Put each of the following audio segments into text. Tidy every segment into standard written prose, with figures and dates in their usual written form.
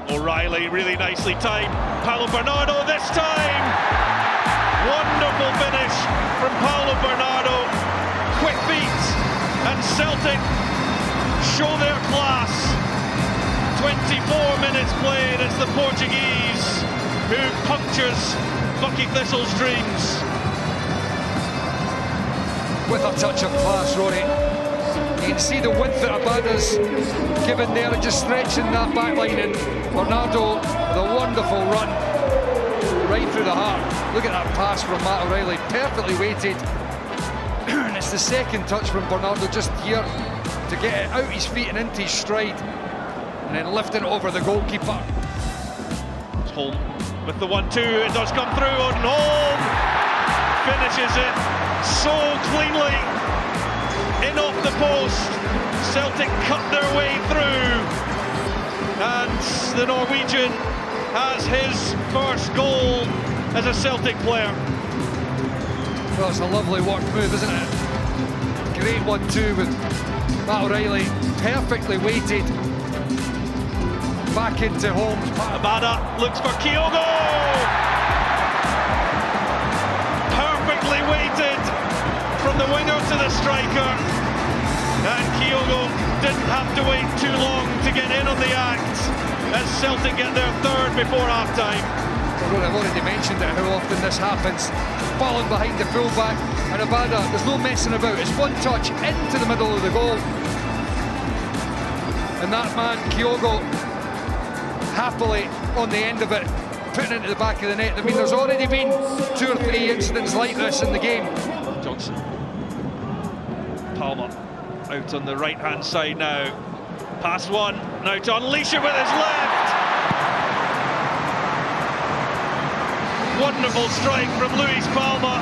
O'Reilly really nicely timed. Paulo Bernardo this time. Wonderful finish from Paulo Bernardo. Quick feet, and Celtic show their class. 24 minutes played. It's the Portuguese who punctures Buckie Thistle's dreams. With a touch of class, Rory. You can see the width that Abada's given there, just stretching that back line, and Bernardo with a wonderful run right through the heart. Look at that pass from Matt O'Reilly, perfectly weighted. And it's the second touch from Bernardo just here to get it out his feet and into his stride, and then lifting it over the goalkeeper. It's Holm with the 1-2, it does come through on Holm. Finishes it so cleanly. In off the post, Celtic cut their way through, and the Norwegian has his first goal as a Celtic player. Well, it's a lovely work move, isn't it? Great 1-2 with Matt O'Reilly, perfectly weighted. Back into Holmes. Maeda looks for Kyogo! Perfectly weighted from the winger to the striker, and Kyogo didn't have to wait too long to get in on the act as Celtic get their third before half-time. I've already mentioned it, how often this happens. Falling behind the fullback, and Maeda, there's no messing about. It's one touch into the middle of the goal, and that man Kyogo happily on the end of it, putting it into the back of the net. I mean, there's already been 2 or 3 incidents like this in the game. Johnson. Palmer out on the right-hand side now. Past one, now to unleash it with his left. Wonderful strike from Luis Palma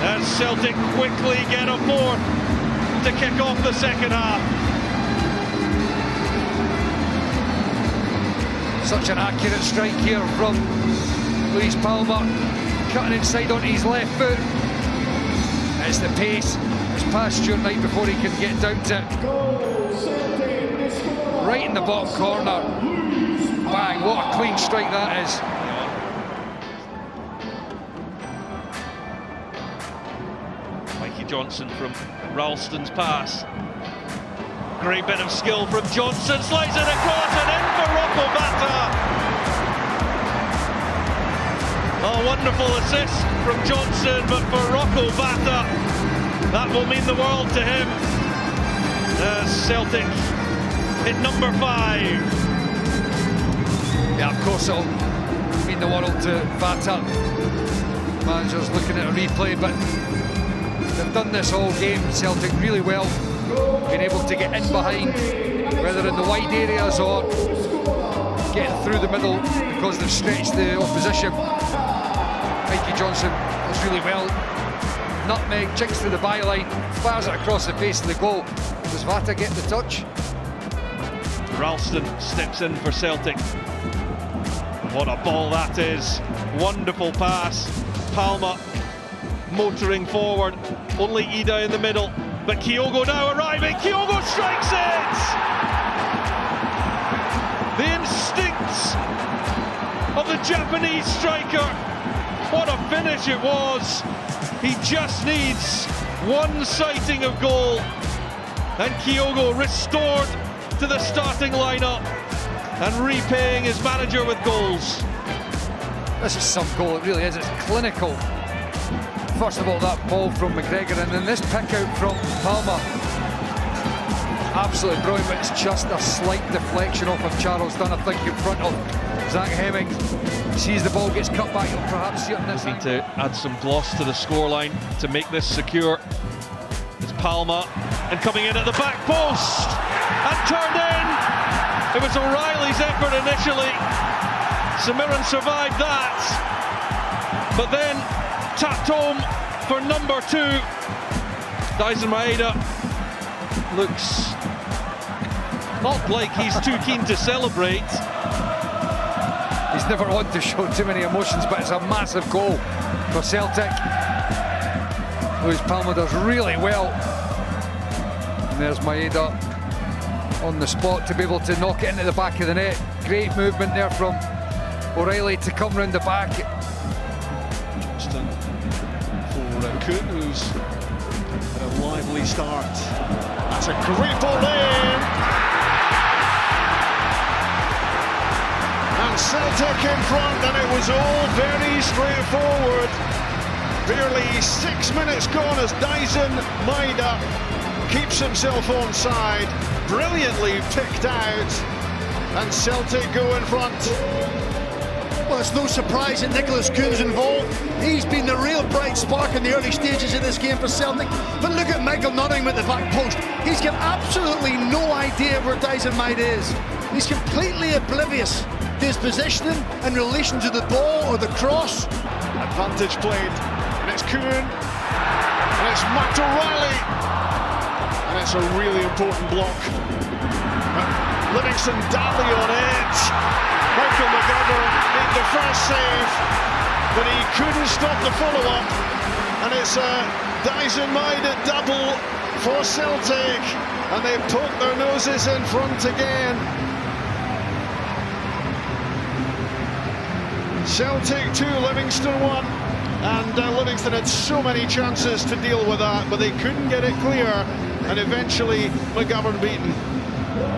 as Celtic quickly get a fourth to kick off the second half. Such an accurate strike here from Luis Palma, cutting inside onto his left foot. It's the pace. It's past Stuart Knight before he can get down to it. Right in the bottom corner. Bang, what a clean strike that is. Mikey Johnson from Ralston's pass. Great bit of skill from Johnson, slides it across and in for Rocco Bata. A wonderful assist from Johnson, but for Rocco Bata, that will mean the world to him. Celtic hit number 5. Yeah, of course it'll mean the world to Bata. Manager's looking at a replay, but they've done this all game, Celtic, really well. Been able to get in behind, whether in the wide areas or getting through the middle because they've stretched the opposition. Mikey Johnson does really well. Nutmeg, jigs to the byline, fires it across the face of the goal. Does Vata get the touch? Ralston steps in for Celtic. What a ball that is. Wonderful pass. Palma motoring forward. Only Idah in the middle. But Kyogo now arriving. Kyogo strikes it! The instincts of the Japanese striker. What a finish it was. He just needs one sighting of goal. And Kyogo restored to the starting lineup and repaying his manager with goals. This is some goal, it really is. It's clinical. First of all, that ball from McGregor, and then this pick out from Palma. Absolutely brilliant, but it's just a slight deflection off of Charles Dunn, I think, in front of Zach Hemming. Sees the ball, gets cut back, he'll perhaps see it in this. Need to add some gloss to the scoreline to make this secure. It's Palma, and coming in at the back post, and turned in. It was O'Reilly's effort initially. So Mirren survived that, but then tapped home for number 2. Dyson Maeda looks not like he's too keen to celebrate. He's never one to show too many emotions, but it's a massive goal for Celtic. Luis Palma does really well. And there's Maeda on the spot to be able to knock it into the back of the net. Great movement there from O'Reilly to come round the back. Johnston for Coon, who's had a lively start. That's a great ball in. And Celtic in front, and it was all very straightforward. Barely 6 minutes gone as Maeda keeps himself onside, brilliantly picked out, and Celtic go in front. Well, it's no surprise that Nicholas Coon's involved. He's been the real bright spark in the early stages of this game for Celtic. But look at Michael Nottingham at the back post. He's got absolutely no idea where Maeda is. He's completely oblivious to his positioning in relation to the ball or the cross. Advantage played, and it's Coon, and it's Matt O'Reilly, and it's a really important block. Livingston Daly on it. Michael McGovern made the first save, but he couldn't stop the follow-up, and it's a Maeda double for Celtic, and they poke their noses in front again. Celtic 2, Livingston 1, and Livingston had so many chances to deal with that, but they couldn't get it clear, and eventually McGovern beaten.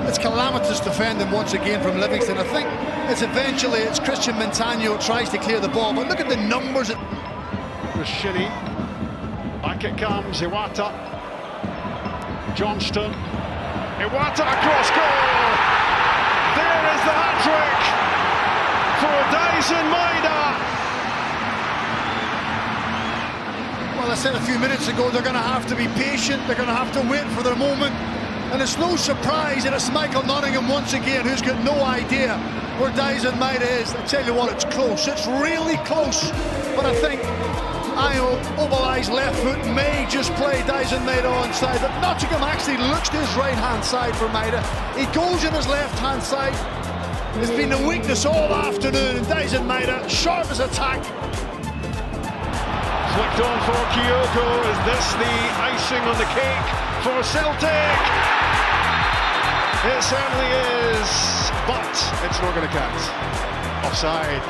It's calamitous defending once again from Livingston. I think it's Christian Montano tries to clear the ball, but look at the numbers. Shinny, back it comes, Iwata, Johnston, Iwata across goal. There is the hat-trick for Maeda. Well, I said a few minutes ago, they're going to have to be patient, they're going to have to wait for their moment. And it's no surprise that it's Michael Nottingham once again who's got no idea where Maeda is. I tell you what, it's close, it's really close. But I think Obalai's left foot may just play Maeda onside, but Nottingham actually looks to his right-hand side for Maeda. He goes in his left-hand side. It's been the weakness all afternoon, and Maeda, sharp as a tack. Flicked on for Kyogo. Is this the icing on the cake for Celtic? It certainly is, but it's not going to count. Offside.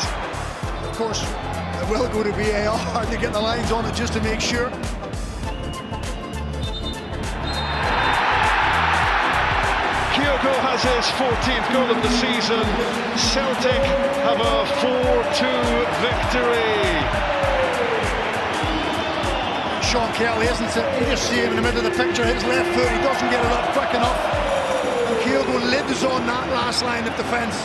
Of course, it will go to VAR to get the lines on it just to make sure. Kyogo has his 14th goal of the season. Celtic have a 4-2 victory. Sean Kelly, isn't it? You just see him in the middle of the picture, his left foot, he doesn't get it up quick enough. And Kyogo lives on that last line of defence.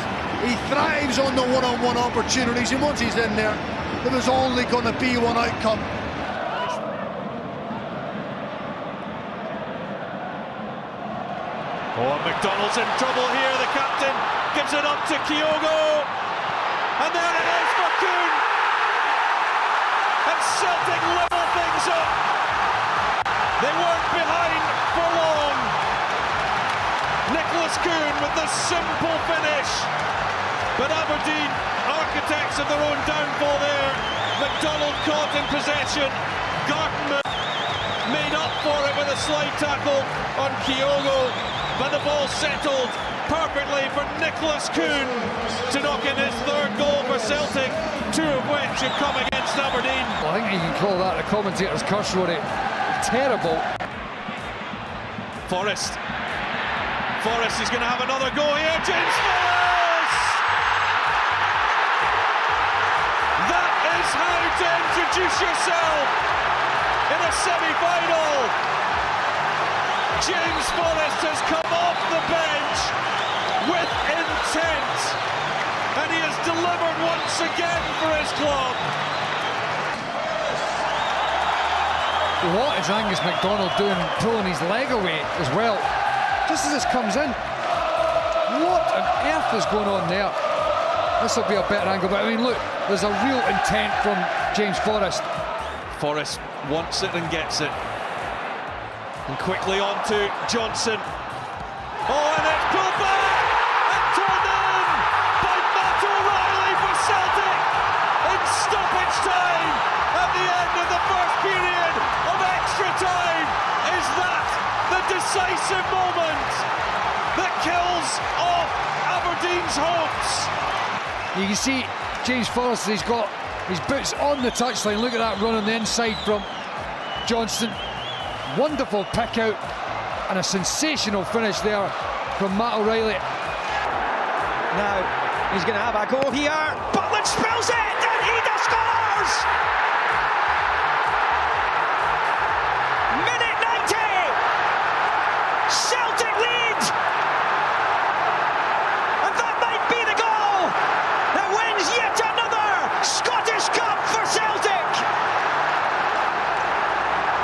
He thrives on the one-on-one opportunities, and once he's in there, there was only going to be one outcome. Oh, McDonald's in trouble here. The captain gives it up to Kyogo, and there it is for Coon. And Celtic level things up. They weren't behind for long. Nicholas Coon with the simple finish, but Aberdeen, architects of their own downfall there. McDonald caught in possession. Gartenman made up for it with a slide tackle on Kyogo. But the ball settled perfectly for Nicholas Coon to knock in his third goal for Celtic, two of which have come against Aberdeen. Well, I think you can call that a commentator's curse word. Terrible. Forrest is going to have another go here. James Forrest! That is how to introduce yourself in a semi-final. James Forrest has come off the bench with intent, and he has delivered once again for his club. What is Angus MacDonald doing, pulling his leg away as well, just as this comes in? What on earth is going on there? This will be a better angle, but I mean, look, there's a real intent from James Forrest. Forrest wants it and gets it. And quickly on to Johnson. Oh, and it's pulled back and turned in by Matt O'Reilly for Celtic in stoppage time at the end of the first period of extra time. Is that the decisive moment? that kills off Aberdeen's hopes. You can see James Forrester, he's got his boots on the touchline. Look at that run on the inside from Johnston. Wonderful pick out and a sensational finish there from Matt O'Reilly. Now he's going to have a go here. Butland spills it and Idah scores! Minute 90! Celtic lead! And that might be the goal that wins yet another Scottish Cup for Celtic!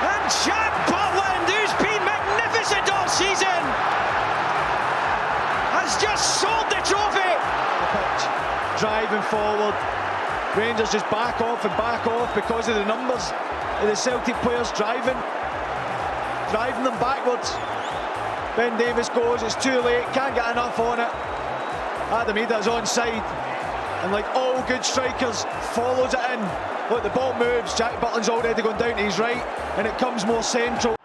And Jack Butland, who's been magnificent all season, has just sold the trophy! Driving forward, Rangers just back off because of the numbers of the Celtic players driving them backwards. Ben Davies goes, it's too late, can't get enough on it. Adam Idah's onside, and like all good strikers, follows it in. Look, the ball moves, Jack Butland's already gone down to his right, and it comes more central.